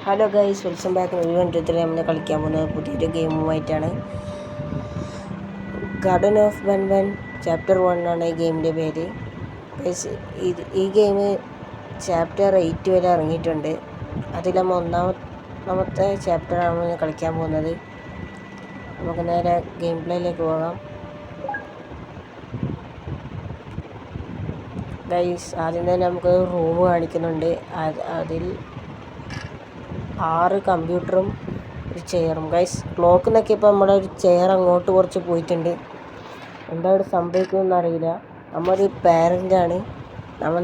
Hello guys, welcome back. വീണ്ടും നമ്മൾ കളിക്കാൻ പോകുന്നത് പുതിയൊരു ഗെയിമുമായിട്ടാണ്. ഗാർഡൻ ഓഫ് ബൻ ബൻ ചാപ്റ്റർ 1 ആണ് ഈ ഗെയിമിൻ്റെ പേര്. ഈ ഗെയിം ചാപ്റ്റർ 8 വരെ ഇറങ്ങിയിട്ടുണ്ട്. അതിൽ നമ്മൾ ഒന്നാമത്തെ ചാപ്റ്ററാണ് നമ്മൾ കളിക്കാൻ പോകുന്നത്. നമുക്ക് നേരെ ഗെയിം പ്ലേയിലേക്ക് പോകാം. ഗൈസ്, ആദ്യം തന്നെ നമുക്ക് റൂം കാണിക്കുന്നുണ്ട്. അതിൽ 6 കമ്പ്യൂട്ടറും ഒരു ചെയറും. ഗൈസ്, ക്ലോക്ക് നോക്കിയപ്പോൾ നമ്മുടെ ഒരു ചെയർ അങ്ങോട്ട് കുറച്ച് പോയിട്ടുണ്ട്. എന്താ ഇവിടെ സംഭവിക്കുമെന്ന് അറിയില്ല. നമ്മളൊരു പാരൻ്റാണ്.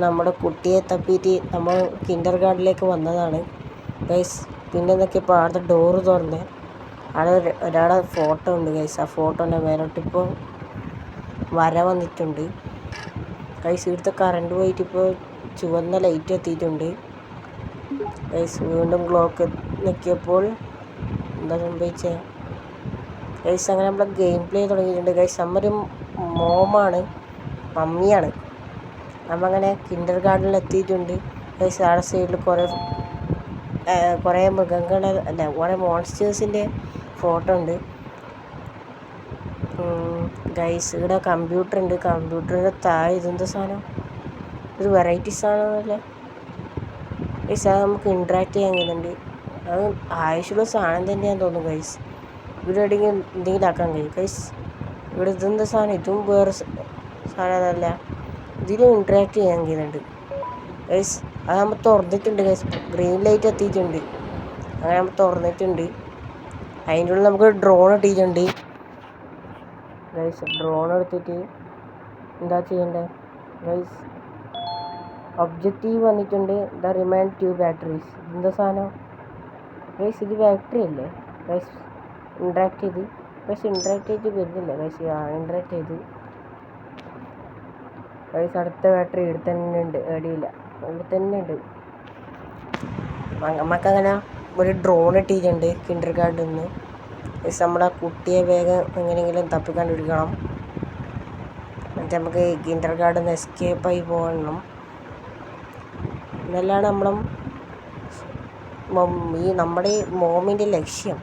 നമ്മുടെ കുട്ടിയെ തപ്പിയിട്ട് നമ്മൾ കിൻഡർ ഗാർഡനിലേക്ക് വന്നതാണ്. ഗൈസ്, പിന്നെ നോക്കിയപ്പോൾ ആടെ ഡോറ് തുറന്ന് അവിടെ ഒരാളെ ഫോട്ടോ ഉണ്ട്. ഗൈസ്, ആ ഫോട്ടോൻ്റെ മേലോട്ടിപ്പോൾ വര വന്നിട്ടുണ്ട്. ഗൈസ്, ഇവിടുത്തെ കറണ്ട് പോയിട്ട് ഇപ്പോൾ ചുവന്ന ലൈറ്റ് എത്തിയിട്ടുണ്ട്. ഗൈസ്, വീണ്ടും ക്ലോക്ക് നോക്കിയപ്പോൾ എന്താ സംഭവിച്ചത്? ഗൈസ്, അങ്ങനെ നമ്മളെ ഗെയിം പ്ലേ തുടങ്ങിയിട്ടുണ്ട്. ഗൈസ്, നമ്മൊരു മമ്മിയാണ്. നമ്മങ്ങനെ കിൻഡർ ഗാർഡനിൽ എത്തിയിട്ടുണ്ട്. ഗൈസ്, ആടെ സൈഡിൽ കുറേ കുറേ മോൺസ്റ്റേഴ്സിൻ്റെ ഫോട്ടോ ഉണ്ട്. ഗൈസ്, ഇവിടെ കമ്പ്യൂട്ടർ ഉണ്ട്. കമ്പ്യൂട്ടറിൻ്റെ താഴെ ഇതെന്താ സാധനം? ഒരു വെറൈറ്റി സാധനമല്ലേ ഗൈസ്. അത് നമുക്ക് ഇൻട്രാക്ട് ചെയ്യാൻ കഴിയുന്നുണ്ട്. അത് ആവശ്യമുള്ള സാധനം തന്നെയാണെന്ന് തോന്നുന്നു. ഗൈസ്, ഇവിടെ എന്തെങ്കിലും ആക്കാൻ കഴിയും. ഗൈസ്, ഇവിടെ ഇതെന്താ സാധനം? ഇതും വേറെ സാധനമല്ല. ഇതിലും ഇൻട്രാക്ട് ചെയ്യാൻ കഴിയുന്നുണ്ട്. ഗൈസ്, അത് നമ്മൾ തുറന്നിട്ടുണ്ട്. ഗൈസ്, ഗ്രീൻ ലൈറ്റ് എത്തിയിട്ടുണ്ട്. അങ്ങനെ നമ്മൾ തുറന്നിട്ടുണ്ട്. അതിൻ്റെ ഉള്ളിൽ നമുക്ക് ഡ്രോൺ ഇട്ടിട്ടുണ്ട്. ഗൈസ്, ഡ്രോൺ എടുത്തിട്ട് എന്താ ചെയ്യണ്ടേ? ഗൈസ്, ഒബ്ജക്റ്റീവ് വന്നിട്ടുണ്ട്. The remain 2 batteries. എന്താ സാധനം? ഗൈസ്, ഇത് ബാറ്ററി അല്ലേ? ഗൈസ്, ഇൻട്രാക്ട് ചെയ്ത് വരുന്നില്ല. ഗൈസ്, ഇൻട്രാക്ട് ചെയ്ത്. ഗൈസ്, അടുത്ത ബാറ്ററി ഇവിടെ തന്നെ ഉണ്ട്. എവിടെയില്ല, ഇവിടെ തന്നെ ഉണ്ട്. നമുക്കങ്ങനെ ഒരു ഡ്രോൺ ഇട്ടിട്ടുണ്ട് കിൻഡർ ഗാർഡനിൽ നിന്ന്. ഗൈസ്, നമ്മുടെ കുട്ടിയെ വേഗം എങ്ങനെയെങ്കിലും തപ്പിക്കണ്ടുപിടിക്കണം. എന്നിട്ട് നമുക്ക് കിൻഡർ ഗാർഡനിൽ നിന്ന് എസ്കേപ്പായി പോകണം. ഇതെല്ലാം നമ്മുടെ മോമിൻ്റെ ലക്ഷ്യം.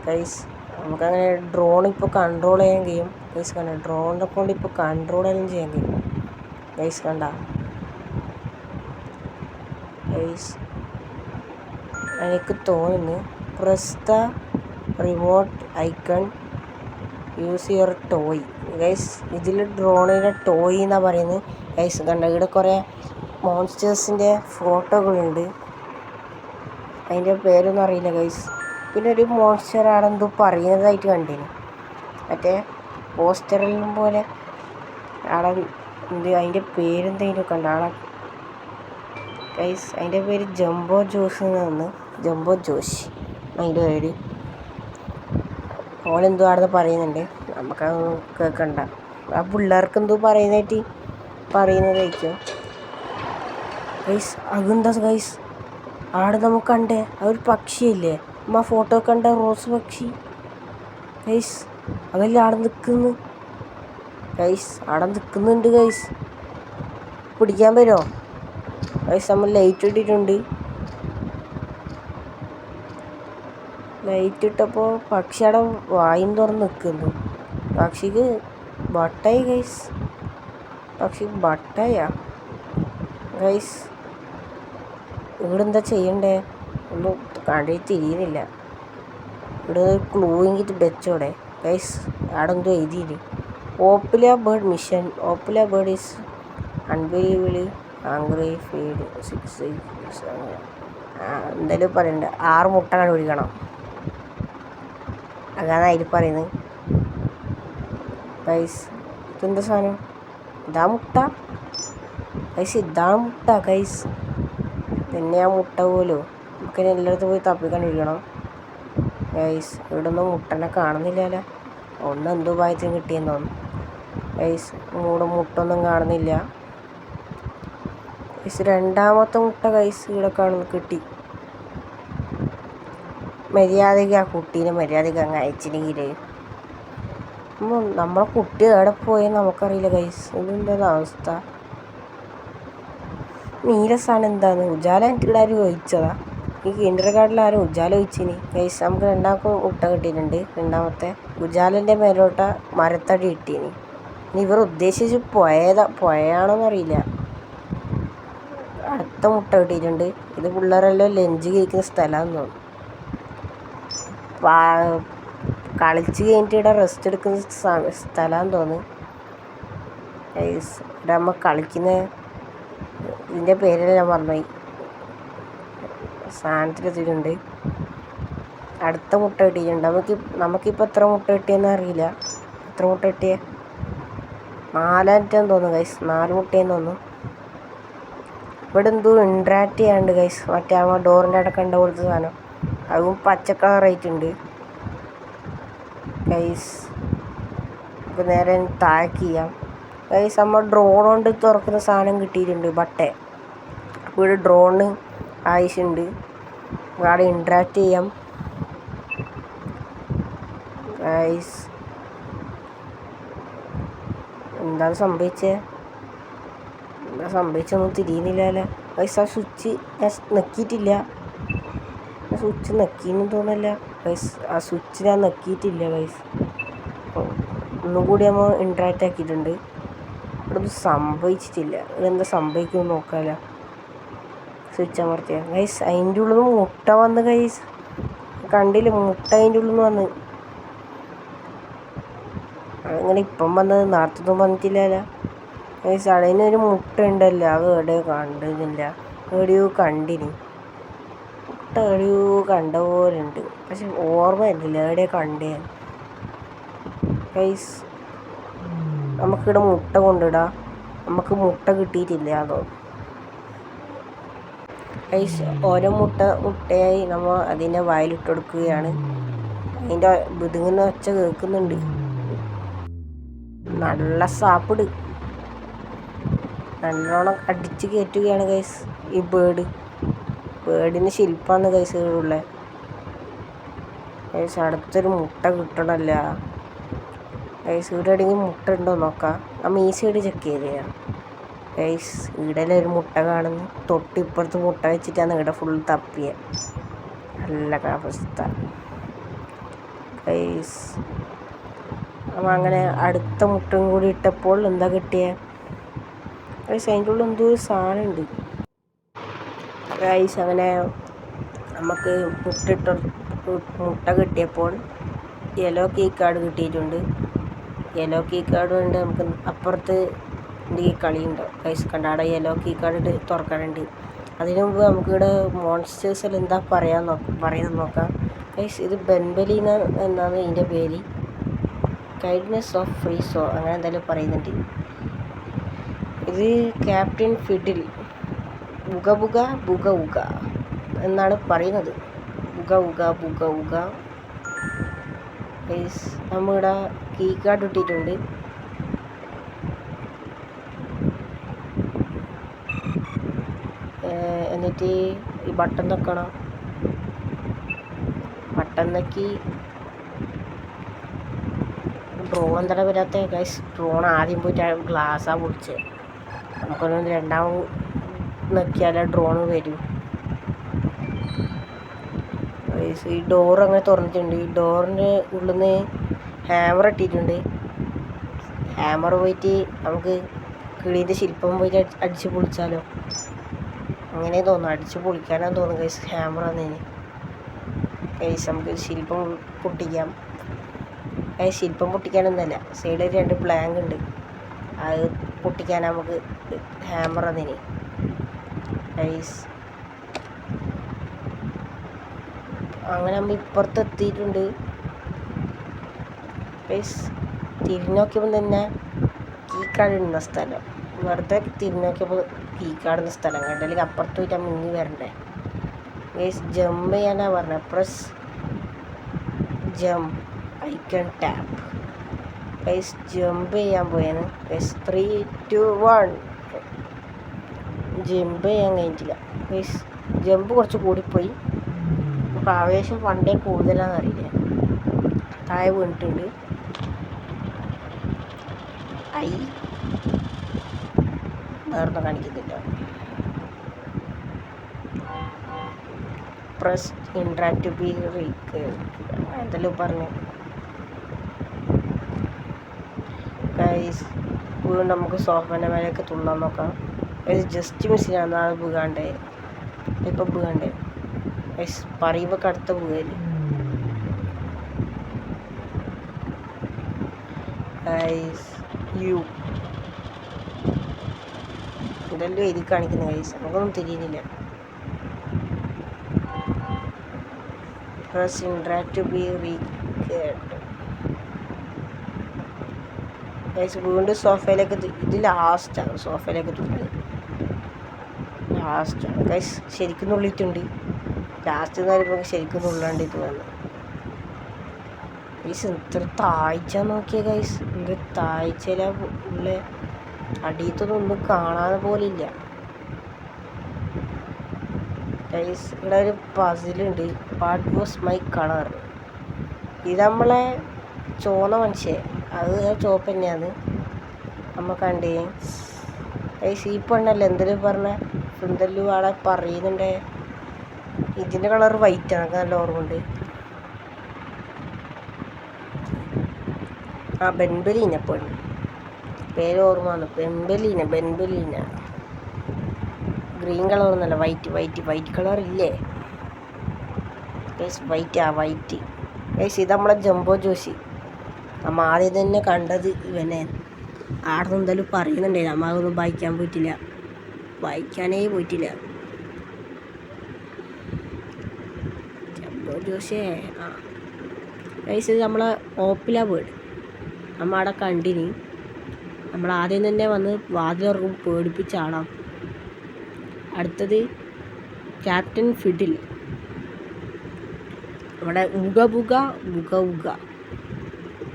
ഗൈസ്, നമുക്കങ്ങനെ ഡ്രോൺ ഇപ്പോൾ കൺട്രോൾ ചെയ്യാൻ കഴിയും. ഗൈസ്, കണ്ട ഡ്രോണിനെ കൊണ്ട് ഇപ്പോൾ കൺട്രോൾ എല്ലാം ചെയ്യാൻ കഴിയും. ഗൈസ്, കണ്ട ഗൈസ്, എനിക്ക് തോന്നുന്നു press the remote icon use your toy. Guys, ഇതിൽ ഡ്രോണിൻ്റെ ടോയ് എന്നാണ് പറയുന്നത്. ഗൈസ്, കണ്ട ഇവിടെ കുറേ മോൺസ്റ്റേഴ്സിൻ്റെ ഫോട്ടോകളുണ്ട്. അതിൻ്റെ പേരൊന്നും അറിയില്ല. ഗൈസ്, പിന്നെ ഒരു മോൺസ്റ്റർ ആടെന്തോ പറയുന്നതായിട്ട് കണ്ടിന്. മറ്റേ പോസ്റ്ററിലും പോലെ ആടെ അതിൻ്റെ പേരെന്തെങ്കിലും കണ്ട ആളെ. ഗൈസ്, അതിൻ്റെ പേര് ജംബോ ജോഷ് എന്നാണ്. ജംബോ ജോഷ് അതിൻ്റെ പേര്. ഓനെന്തോ ആടെന്ന് പറയുന്നുണ്ട്. നമുക്കത് കേൾക്കണ്ട. ആ പിള്ളേർക്ക് എന്തോ പറയുന്നതായിരിക്കും. ഗൈസ്, അതെന്താ ഗൈസ്? ആടെ നമുക്ക് കണ്ടേ ആ ഒരു പക്ഷിയില്ലേ? ആ ഫോട്ടോ കണ്ട റോസ് പക്ഷി. ഗൈസ്, അതല്ലേ ആടെ നിൽക്കുന്നു. ഗൈസ്, ആടെ നിൽക്കുന്നുണ്ട്. ഗൈസ്, പിടിക്കാൻ പറ്റുമോ? ഗൈസ്, നമ്മൾ ലൈറ്റ് ഇട്ടിട്ടുണ്ട്. ലൈറ്റ് ഇട്ടപ്പോൾ പക്ഷി അവിടെ വായും തുറന്ന് നിൽക്കുന്നു. പക്ഷിക്ക് ബട്ടായി. ഗൈസ്, പക്ഷി ബട്ടായാ. ഗൈസ്, ഇവിടെ എന്താ ചെയ്യണ്ടേ? ഒന്നും കണ്ടിട്ട് തിരിയുന്നില്ല. ഇവിടെ ക്ലൂ എങ്കിൽ വെച്ചോടെ. ഗൈസ്, അവിടെ എന്തോ എഴുതിയില്ല. ഓപ്പുല ബേർഡ് മിഷൻ. ഓപ്പുല bird is unbelievably angry feed 6 എന്തായാലും പറയണ്ട. 6 മുട്ട കണ്ടുപിടിക്കണം. അതാണ് അതിൽ പറയുന്നത്. ഗൈസ്, ഇതെന്താ സാധനം? ഇതാ മുട്ട. ഗൈസ്, ഇതാണ് മുട്ട. ഗൈസ്, പിന്നെ ആ മുട്ട പോലും നമുക്കിനി എല്ലായിടത്തും പോയി തപ്പിക്കണ്ടുപിടിക്കണം. ഗൈസ്, ഇവിടെ ഒന്നും മുട്ടനെ കാണുന്നില്ലല്ലോ. എന്തോ ഭാഗ്യത്തിന് കിട്ടിയെന്ന് തോന്നുന്നു. ഗൈസ്, മുട്ടൊന്നും കാണുന്നില്ല. ഗൈസ്, രണ്ടാമത്തെ മുട്ട ഗൈസ് ഇവിടെ കിട്ടി. മര്യാദയ്ക്ക് ആ കുട്ടീനെ മര്യാദയ്ക്ക് അങ്ങ് അയച്ചില്ലെങ്കിൽ നമ്മളെ കുട്ടി എവിടെ പോയെന്ന് നമുക്കറിയില്ല. ഗൈസ്, ഇതെന്താ അവസ്ഥ? നീല സാധനം എന്താണ്? ഉജാല എനിക്ക് ഇവിടെ ആരും ചോദിച്ചതാ. ഈ കിൻഡർ ഗാർഡനിൽ ഉജാല വെച്ചിന് ഗൈസ്. നമുക്ക് രണ്ടാൾക്കും മുട്ട കിട്ടിയിട്ടുണ്ട്. രണ്ടാമത്തെ ഉജാലൻ്റെ മേലോട്ട മരത്തടി കിട്ടീന്. ഇനി ഇവർ ഉദ്ദേശിച്ച് പുഴയാണോന്നറിയില്ല. അടുത്ത മുട്ട കിട്ടിയിട്ടുണ്ട്. ഇത് പിള്ളേരെല്ലാം ലഞ്ച് കഴിക്കുന്ന സ്ഥലമാണെന്ന് തോന്നുന്നു. കളിച്ച് കഴിഞ്ഞിട്ട് ഇവിടെ റെസ്റ്റ് എടുക്കുന്ന സ്ഥലമാണെന്ന് തോന്നുന്നു ഗൈസ്. ഇവിടെ നമ്മൾ കളിക്കുന്ന ഇതിൻ്റെ പേരെല്ലാം ഞാൻ മറന്നുപോയി. സാധനത്തിലെത്തിയിട്ടുണ്ട്. അടുത്ത മുട്ട കിട്ടിയിട്ടുണ്ട്. നമുക്കിപ്പോൾ എത്ര മുട്ട കിട്ടിയെന്ന് അറിയില്ല. എത്ര മുട്ട കിട്ടിയേ? 4 തോന്നുന്നു ഗൈസ്. 4 മുട്ടയെന്ന് തോന്നുന്നു. ഇവിടെ എന്തോ ഇൻട്രാക്ട് ചെയ്യാണ്ട് ഗൈസ്. മറ്റേ ആ ഡോറിൻ്റെ അവിടെ കണ്ട പോലത്തെ സാധനം, അതും പച്ച കളറായിട്ടുണ്ട് ഗൈസ്. നമുക്ക് നേരെ താഴേക്ക് ചെയ്യാം ഗൈസ്. നമ്മൾ ഡ്രോൺ കൊണ്ട് തുറക്കുന്ന സാധനം കിട്ടിയിട്ടുണ്ട്, ബട്ടേ. അപ്പോൾ ഇവിടെ ഡ്രോണ് ആവശ്യമുണ്ട്. അവിടെ ഇൻട്രാക്ട് ചെയ്യാം ഗൈസ്. എന്താണ് സംഭവിച്ചത്? എന്താ സംഭവിച്ചൊന്നും തിരിയുന്നില്ലല്ലേ ഗൈസ്. ആ സ്വിച്ച് ഞാൻ നെക്കിയിട്ടില്ല. സ്വിച്ച് നെക്കിയെന്ന് തോന്നില്ല ഗൈസ്. ആ സ്വിച്ച് ഞാൻ നെക്കിയിട്ടില്ല ഗൈസ്. ഒന്നും കൂടി നമ്മൾ ഇൻട്രാക്റ്റ് ആക്കിയിട്ടുണ്ട്. ഇവിടെ ഒന്നും സംഭവിച്ചിട്ടില്ല. ഇതെന്താ സംഭവിക്കുമെന്ന് നോക്കാമല്ലോ. Switch അമർത്തിയ guys. അതിൻ്റെ ഉള്ളിൽ നിന്ന് മുട്ട വന്ന് ഗൈസ്. കണ്ടില്ല, മുട്ട അതിൻ്റെ ഉള്ളിൽ നിന്ന് വന്ന്. അങ്ങനെ ഇപ്പം വന്നത്, നേരത്തൊന്നും വന്നിട്ടില്ലല്ലോ ഗൈസ്. അടയിനൊരു മുട്ട ഉണ്ടല്ലോ, അത് എവിടെയോ കണ്ടില്ല. എവിടെയോ കണ്ടിനി മുട്ട, എവിടെയോ കണ്ട പോലെ ഉണ്ട്. പക്ഷെ ഓർമ്മ വരുന്നില്ല എവിടെയോ കണ്ടേ ഗൈസ്. നമുക്കിവിടെ മുട്ട കൊണ്ടിടാം. നമുക്ക് മുട്ട കിട്ടിയിട്ടില്ല അതോ ഗൈസ്. ഓരോ മുട്ടയായി നമ്മൾ അതിൻ്റെ വായിലിട്ട് കൊടുക്കുകയാണ്. അതിൻ്റെ ബുദ്ധിമുന്ന ഒച്ച കേൾക്കുന്നുണ്ട്. നല്ല സാപ്പിട് നല്ലോണം അടിച്ച് കയറ്റുകയാണ് ഗൈസ്. ഈ ബേഡിന് ശില്പമാണ് ഗൈസ് ഉള്ളത് ഗൈസ്. അടുത്തൊരു മുട്ട കിട്ടണമല്ല ഗൈസ്. ഇവിടെ എവിടെയെങ്കിലും മുട്ട ഉണ്ടോ നോക്കാം. നമ്മൾ ഈ സൈഡ് ചെക്ക് ചെയ്ത് ഗൈസ്. ഇവിടെ ഒരു മുട്ട കാണുന്നു. തൊട്ടിപ്പുറത്ത് മുട്ട വെച്ചിട്ടാണ് ഇവിടെ ഫുൾ തപ്പിയ. നല്ല അവസ്ഥ ഗൈസ്. അപ്പം അങ്ങനെ അടുത്ത മുട്ടയും കൂടി ഇട്ടപ്പോൾ എന്താ കിട്ടിയത് ഗൈസ്? അതിൻ്റെ ഉള്ളിൽ എന്തോ ഒരു സാധനമുണ്ട് ഗൈസ്. അങ്ങനെ നമുക്ക് മുട്ട കിട്ടിയപ്പോൾ യെല്ലോ കീ കാർഡ് കിട്ടിയിട്ടുണ്ട്. യെല്ലോ കീ കാർഡ് കൊണ്ട് നമുക്ക് അപ്പുറത്ത് എന്തെങ്കിലും കളിയുണ്ടോ ഗൈസ്? കണ്ട അവിടെ യെല്ലോ കീ കാർഡ് തുറക്കാനുണ്ട്. അതിനു മുമ്പ് നമുക്കിവിടെ മോൺസ്റ്റേഴ്സിൽ എന്താ പറയുന്നത് നോക്കാം ഗൈസ്. ഇത് ബെൻബലീന എന്നാണ് ഇതിൻ്റെ പേര്. ഗൈഡ്നെസ് ഓഫ് ഫ്രീസോ അങ്ങനെ എന്തായാലും പറയുന്നുണ്ട്. ഇത് ക്യാപ്റ്റൻ ഫിഡിൽ ബുഗ ഉഗ എന്നാണ് പറയുന്നത്. ബുഗ ഉഗ ഗൈസ്. നമ്മളിവിടെ കീ കാർഡ് ഇട്ടിട്ടുണ്ട്. എന്നിട്ട് ഈ ബട്ടൺ നോക്കണം. ബട്ടൺ നോക്കി ഡ്രോൺ എന്താ വരാത്ത ഗൈസ്? ഡ്രോൺ ആദ്യം പോയിട്ട് ഗ്ലാസ്സാണ് പൊളിച്ചത്. നമുക്കൊന്ന് രണ്ടാമത് നോക്കിയാലേ ഡ്രോൺ വരൂ ഗൈസ്. ഈ ഡോർ അങ്ങനെ തുറന്നിട്ടുണ്ട്. ഈ ഡോറിൻ്റെ ഉള്ളിൽ നിന്ന് ഹാമർ ഇട്ടിട്ടുണ്ട്. ഹാമർ പോയിട്ട് നമുക്ക് കിളീൻ്റെ ശില്പം പോയിട്ട് അടിച്ച് പൊളിച്ചാലോ? അങ്ങനെ തോന്നുന്നു, അടിച്ച് പൊളിക്കാനാന്ന് തോന്നുന്നു ഗൈസ്. ഹാമർ വന്നതിന് ഗൈസ് നമുക്ക് ശില്പം പൊട്ടിക്കാം. ശില്പം പൊട്ടിക്കാനൊന്നുമല്ല, സൈഡിൽ 2 പ്ലാങ്ക് ഉണ്ട്. അത് പൊട്ടിക്കാൻ നമുക്ക് ഹാമർ വന്നതിന് ഗൈസ്. അങ്ങനെ നമ്മൾ ഇപ്പുറത്ത് എത്തിയിട്ടുണ്ട് ഗൈസ്. തിരിഞ്ഞോക്കിയപ്പോൾ തന്നെ കീ കാർഡ് ഇടുന്ന സ്ഥലം. വെറുതെ തിരിഞ്ഞോക്കിയപ്പോൾ കീ കാർഡ് ഇടുന്ന സ്ഥലം കണ്ടു. അല്ലെങ്കിൽ അപ്പുറത്ത് പോയിട്ട് മുങ്ങി വരണ്ടേ ഗൈസ്? ജമ്പ് ചെയ്യാനാണ് പറഞ്ഞത്. Press jump, I can tap guys. Jump ചെയ്യാൻ പോയാണ് ഗൈസ്. 3, 2, 1 ജമ്പ് ചെയ്യാൻ കഴിഞ്ഞിട്ടില്ല ഗൈസ്. ജമ്പ് കുറച്ച് കൂടിപ്പോയി. അപ്പോൾ ആവേശം പണ്ടേ കൂടുതലാണെന്ന് അറിയില്ല. താഴെ വീണിട്ടുണ്ട്. വേറൊന്നും കാണിക്കുന്നില്ല. പ്രസ് ഇൻട്രാക്ട് ടു ബി എന്തെല്ലോ പറഞ്ഞു ഗൈസ്. വീണ്ടും നമുക്ക് സോഫേൻ്റെ മേലെയൊക്കെ തുള്ളാൻ നോക്കാം. ഇത് ജസ്റ്റ് മിസ്സിലാണ് നാളെ വീകാണ്ടേ, ഇപ്പം വീകാണ്ടേ ഗൈസ്. പറയുമ്പോൾ കടുത്ത വീകല് ഗൈസ്. യു ഇതെല്ലാം എഴുതി കാണിക്കുന്ന ഗൈസ്, നമുക്കൊന്നും തിരിയുന്നില്ല. Press interact to be guys. വീണ്ടും സോഫയിലേക്ക് ഇത് ലാസ്റ്റാണ്, സോഫയിലേക്ക് തുള്ളത് ലാസ്റ്റാണ് ഗൈസ്. ശരിക്കും നുള്ളിയിട്ടുണ്ട്. ലാസ്റ്റ് എന്ന് പറയുമ്പോൾ ശരിക്കും നുള്ളാണ്ട് ഇത് വന്നു ഗൈസ്. ഇത്ര താഴ്ച നോക്കിയ ഗൈസ്, എന്ത് താഴ്ചയില ഉള്ള അടിയത്തൊന്നും ഒന്നും കാണാതെ പോലില്ല ഗൈസ്. ഇവിടെ ഒരു പസിലുണ്ട്. What was my colour? ഇത് നമ്മളെ ചോന്ന മനുഷ്യൻ, അത് ചോപ്പ് തന്നെയാണ് നമ്മൾ കണ്ടേ ഗൈസ്. ഈ പെണ്ണല്ലേ എന്തെങ്കിലും പറഞ്ഞ എന്തെല്ലോ ആളെ പറയുന്നുണ്ടേ. ഇതിൻ്റെ കളർ വൈറ്റാണ്, എനിക്ക് നല്ല ഓർമ്മയുണ്ട്. ആ ബെൻബലീന പെണ്ണ്, പേര് ഓർമ്മ വന്നു. ബെൻബലീന. ഗ്രീൻ കളർ ഒന്നല്ല, വൈറ്റ് കളർ ഇല്ലേ ഗൈസ്? White guys. ഇത് നമ്മളെ ജംബോ ജോഷി. നമ്മൾ ആദ്യം തന്നെ കണ്ടത് ഇവനെ. ആടെ നിന്ന് എന്തായാലും പറയുന്നുണ്ടേ, നമ്മൾ അതൊന്നും വായിക്കാനേ പോയിട്ടില്ല. ജംബോ ജോഷിയെ ആ ഗൈസ്. ഇത് നമ്മളെ ഓപ്പില വീട്. നമ്മൾ അവിടെ കണ്ടിന്. നമ്മൾ ആദ്യം തന്നെ വന്ന് വാതിലുറക്കും പേടിപ്പിച്ച ആളാം. അടുത്തത് ക്യാപ്റ്റൻ ഫിഡിൽ. നമ്മുടെ ഉഗ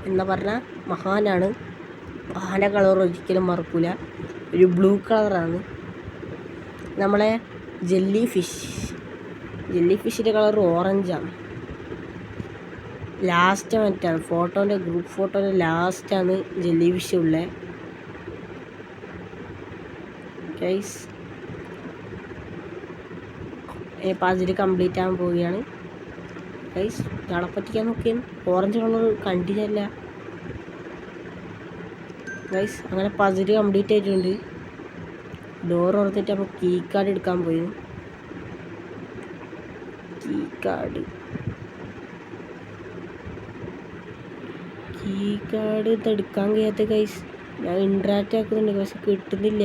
എന്ന് പറഞ്ഞ മഹാനാണ്. മഹാൻ്റെ കളർ ഒരിക്കലും മറക്കൂല. ഒരു ബ്ലൂ കളറാണ്. നമ്മളെ ജെല്ലി ഫിഷിൻ്റെ കളർ ഓറഞ്ചാണ്. ലാസ്റ്റ് മറ്റാണ് ഗ്രൂപ്പ് ഫോട്ടോൻ്റെ ലാസ്റ്റാണ് ജെല്ലി ഫിഷ് ഉള്ളത് ഗൈസ്. പസിൽ കംപ്ലീറ്റ് ആകാൻ പോവുകയാണ് ഗൈസ്. ഇയാളെ പറ്റിക്കാൻ നോക്കിയാണ്. ഓറഞ്ച് കളർ കണ്ടില്ല ഗൈസ്. അങ്ങനെ പസിൽ കംപ്ലീറ്റ് ആയിട്ടുണ്ട്. ഡോർ തുറന്നിട്ട് അപ്പോൾ കീ കാർഡ് എടുക്കാൻ പോയി. കീ കാർഡ് ഇതെടുക്കാൻ കഴിയാത്ത ഗൈസ്. ഞാൻ ഇൻട്രാക്റ്റ് ആക്കുന്നുണ്ട് പക്ഷെ കിട്ടുന്നില്ല.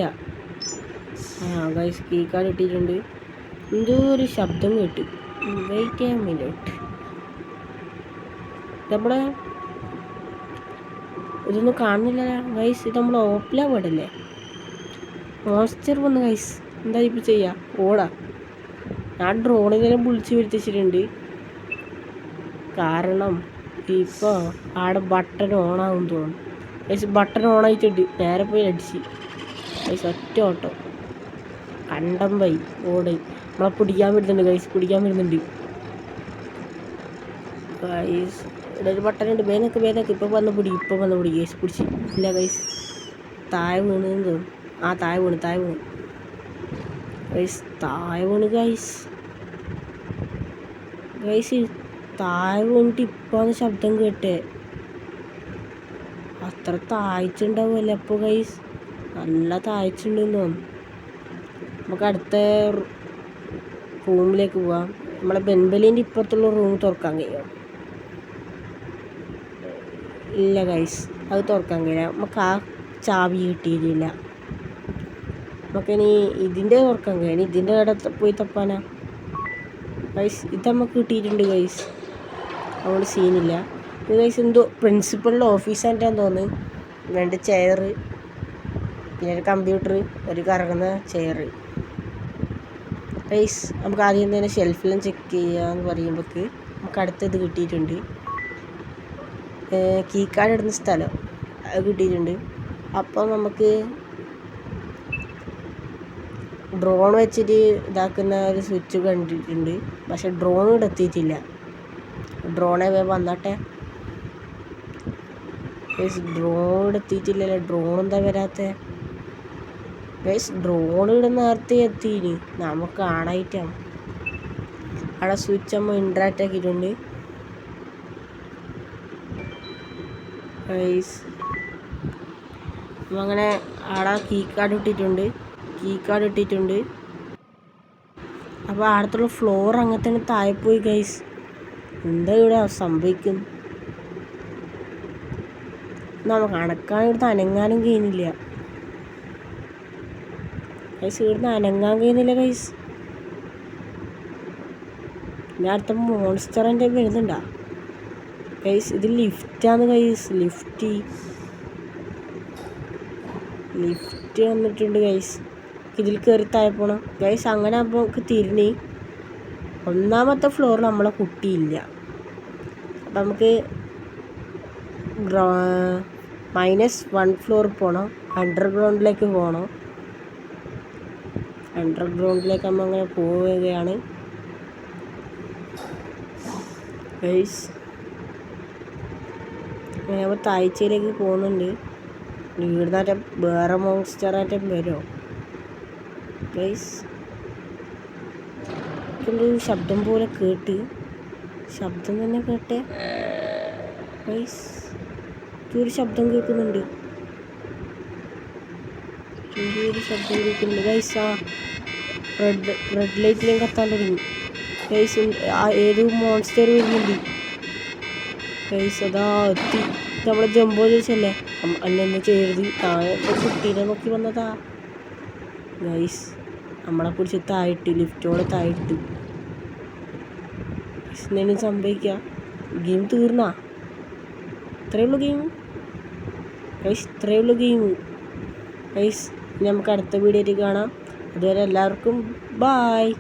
ഗൈസ് കീ കാർഡ് ഇട്ടിട്ടുണ്ട്. എന്തോ ഒരു ശബ്ദം കേട്ടു. വെയിറ്റ് ചെയ്യാൻ മിനിറ്റ്. നമ്മളെ ഇതൊന്നും കാണുന്നില്ല ഗൈസ്. ഇത് നമ്മളെ ഓപ്പില വീടല്ലേ? മോൺസ്റ്റർ വന്ന് ഗൈസ്. എന്താ ഇപ്പോൾ ചെയ്യുക? ഓടാ. ഞാൻ ഡ്രോണിനെല്ലാം വിളിച്ച് വരുത്തിച്ചിട്ടുണ്ട്. കാരണം ഇപ്പോൾ ആടെ ബട്ടൺ ഓണാകും തോന്നുന്നു ഗൈസ്. ബട്ടൺ ഓണായിട്ടുണ്ട്. നേരെ പോയി അടിച്ച് ഗൈസ്. ഒറ്റ ഓട്ടം കണ്ടം പോയി ഓട്. നമ്മളെ പിടിക്കാൻ വരുന്നുണ്ട് ഗൈസ്. ഗൈസ് ഇവിടെ ഒരു ബട്ടനുണ്ട്. വേനൊക്കെ ഇപ്പം വന്ന് പിടി ഗൈസ്. പിടിച്ച് ഇല്ല ഗൈസ്. താഴെ വീണെന്ന് തോന്നുന്നു. ആ താഴെ വീണ് ഗൈസ്. താഴെ വീണ് ഗൈസ്. താഴെ വീണിട്ട് ഇപ്പം ശബ്ദം കേട്ടേ. അത്ര താഴ്ചയുണ്ടാവുമല്ലോ അപ്പോൾ ഗൈസ്. നല്ല താഴ്ചയുണ്ടെന്ന് തോന്നുന്നു. നമുക്ക് അടുത്ത റൂമിലേക്ക് പോവാം. നമ്മളെ ബെൻബലീൻ്റെ ഇപ്പുറത്തുള്ള റൂം തുറക്കാൻ കഴിയും? ഇല്ല ഗൈസ്, അത് തുറക്കാൻ കഴിയില്ല. നമുക്ക് ആ ചാവി കിട്ടിയിട്ടില്ല. നമുക്കിനി ഇതിൻ്റെ തുറക്കാൻ കഴിയും. ഇതിൻ്റെ അവിടെ പോയി തപ്പാനാ ഗൈസ്? ഇത് നമുക്ക് കിട്ടിയിട്ടുണ്ട് ഗൈസ്. അതുകൊണ്ട് സീനില്ല. ഇത് ഗൈസ് എന്തോ പ്രിൻസിപ്പളിൻ്റെ ഓഫീസായിട്ടാന്ന് തോന്നുന്നു. 2 ചെയർ, പിന്നെ ഒരു കമ്പ്യൂട്ടർ, ഒരു കറങ്ങുന്ന ചെയർ ഗൈസ്. നമുക്ക് ആദ്യം തന്നെ ഷെൽഫിലും ചെക്ക് ചെയ്യാന്ന് പറയുമ്പോഴേക്ക് നമുക്ക് അടുത്തത് കിട്ടിയിട്ടുണ്ട്. കീ കാർഡ് ഇടുന്ന സ്ഥലം അത് കിട്ടിയിട്ടുണ്ട്. അപ്പോൾ നമുക്ക് ഡ്രോൺ വെച്ചിട്ട് ഇതാക്കുന്ന ഒരു സ്വിച്ച് കണ്ടിട്ടുണ്ട്. പക്ഷെ ഡ്രോൺ ഇവിടെ എത്തിയിട്ടില്ല. ഡ്രോണെ വന്നട്ടെ ഗൈസ്. ഡ്രോൺ ഇവിടെ എത്തിയിട്ടില്ലല്ലോ. ഡ്രോൺ എന്താ വരാത്ത ഗൈസ്? ഡ്രോൺ ഇവിടെ നേരത്തെ എത്തിയിന്, നമുക്ക് കാണായിട്ടാണ് അവിടെ സ്വിച്ച് നമ്മൾ ഇൻട്രാക്റ്റ് ആക്കിയിട്ടുണ്ട് ഗൈസ്. അപ്പം അങ്ങനെ അവിടെ കീ കാർഡ് ഇട്ടിട്ടുണ്ട്. അപ്പോൾ അടുത്തുള്ള ഫ്ലോർ അങ്ങനെ തന്നെ താഴെ പോയി ഗൈസ്. എന്താ ഇവിടെ സംഭവിക്കും? നമുക്ക് അനക്കാൻ ഇവിടുന്ന് അനങ്ങാനും കഴിയുന്നില്ല ഗൈസ്. ഗൈസ്. ഞാൻ അടുത്ത മോൺസ്റ്റർ എൻ്റെ വരുന്നുണ്ടാ ഗൈസ്? ഇത് ലിഫ്റ്റാണ് ഗൈസ്. ലിഫ്റ്റ് വന്നിട്ടുണ്ട് ഗൈസ്. ഇതിൽ കയറി താഴെ പോകണം ഗൈസ്. അങ്ങനെ ആകുമ്പോൾ നമുക്ക് തിരിഞ്ഞ് ഒന്നാമത്തെ ഫ്ലോറിൽ നമ്മളെ കുട്ടിയില്ല. അപ്പം നമുക്ക് -1 ഫ്ലോർ പോകണം. അണ്ടർഗ്രൗണ്ടിലേക്ക് പോകണം. അണ്ടർഗ്രൗണ്ടിലേക്ക് നമ്മൾ അങ്ങനെ പോവുകയാണ് ഗൈസ്. അങ്ങനെ നമ്മൾ താഴ്ചയിലേക്ക് പോകുന്നുണ്ട്. ഇവിടുന്നാറ്റ വേറെ മോൺസ്റ്ററായിട്ടും വരുമോ ഗൈസ്? ശബ്ദം പോലെ ശബ്ദം തന്നെ കേട്ടേ ഗൈസ്. ഒരു ശബ്ദം കേൾക്കുന്നുണ്ട് ഗൈസ്. ആ റെഡ് ലൈറ്റിലേക്ക് കത്താൻ തുടങ്ങി ഗൈസ്. ഏതോ മോൺസ്റ്റർ വരുന്നുണ്ട് ഗൈസ്. അതാ എത്തി. നമ്മളെ ജംബോ ചോദിച്ചല്ലേ അന്നെന്താ ചെയ്യരുത്. താഴെ കുട്ടീനെ നോക്കി വന്നതാ ഗൈസ്. നമ്മളെ പിടിച്ച് താഴിട്ട് ലിഫ്റ്റോടെ താഴിട്ട്. എന്തെങ്കിലും സംഭവിക്കുക? ഗെയിം തീർന്നാ? ഇത്രയേ ഉള്ളൂ ഗെയിം ഗൈസ്. നമുക്ക് അടുത്ത വീഡിയോയിൽ കാണാം. അതുവരെ എല്ലാവർക്കും ബായ്.